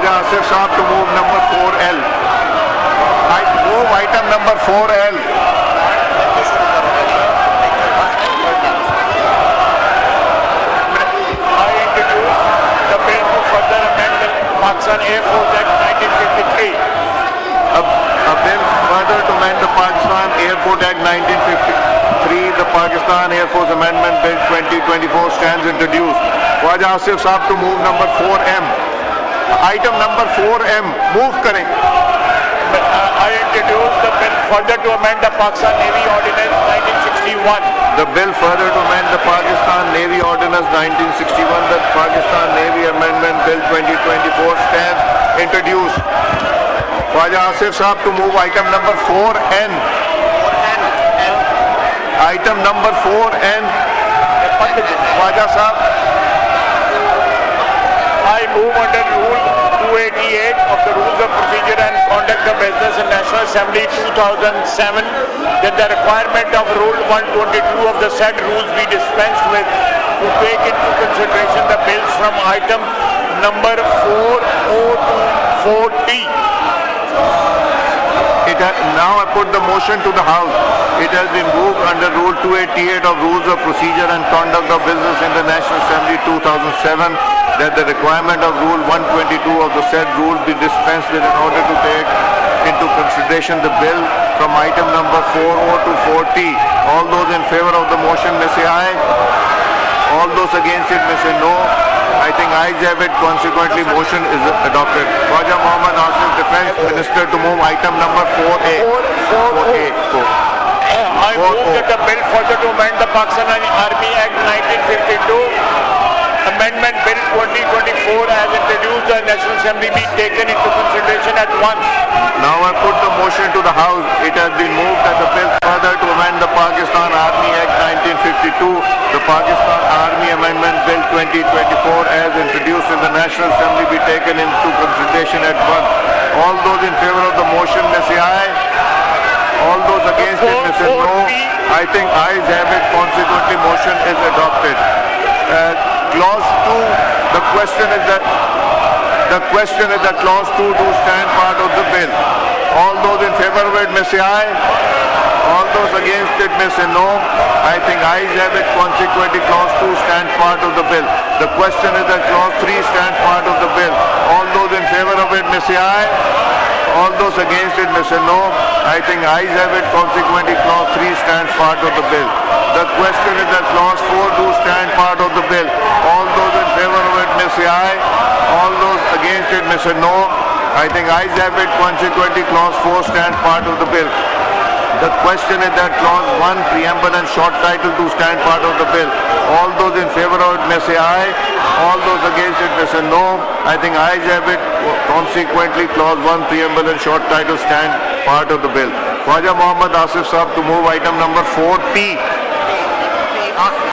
Khwaja Asif Saab to move number 4L. Move item number 4L. I introduce the bill to further amend the Pakistan Air Force Act 1953. A bill further to amend the Pakistan Airport Act 1953, the Pakistan Air Force Amendment Bill 2024 stands introduced. Khwaja Asif Saab to move number 4M. Item number 4M. Move करें. I introduce the bill further to amend the Pakistan Navy Ordinance 1961. The bill further to amend the Pakistan Navy Ordinance 1961, the Pakistan Navy Amendment Bill 2024 stands introduced. Khwaja Asif Saab to move item number 4N. Item number 4N. Khwaja Saab. I move under Rule 288 of the Rules of Procedure and Conduct of Business in National Assembly 2007 that the requirement of Rule 122 of the said rules be dispensed with to take into consideration the bills from item number 4O to 4T. Now I put the motion to the House. It has been moved under Rule 288 of Rules of Procedure and Conduct of Business in the National Assembly 2007 that the requirement of Rule 122 of the said rule be dispensed with in order to take into consideration the bill from item number 4O to 4T. All those in favor of the motion may say aye. All those against it may say no. I think ayes have it. Consequently, motion is adopted. Khwaja Mohammad Asif, Defence Minister, to move item number 4A. 4A. I move that the bill further to amend the Pakistan Army Act 1952, Amendment Bill 2024 as introduced the National Assembly be taken into consideration at once. Now I put the motion to the House. It has been moved that the bill further to amend the Pakistan Army Act 1952, the Pakistan Army Amendment Bill 2024 as introduced in the National Assembly be taken into consideration at once. All those in favor of the motion may say aye. All those against it may say no. I think ayes have it. Consequently, motion is adopted. Clause 2, the question is that clause 2 do stand part of the bill. All those in favor of it may say aye. All those against it may say no. I think ayes have it. Consequently, clause 2 stands part of the bill. The question is that clause 3 stands part of the bill. All those in favor of it may say aye. All those against it may say no. I think ayes have it. Consequently, clause 3 stands part of the bill. The question is that clause 4 do stand part of the bill. All those in favor of it may say aye. All those against it may say no. I think ayes have it. Consequently, clause 4 stands part of the bill. The question is that clause 1, preamble and short title do stand part of the bill. All those in favor of it may say aye. All those against it may say no. I think ayes have it. Consequently, clause 1, preamble and short title stand part of the bill. Khwaja Mohammad Asif Saab to move item number 4T.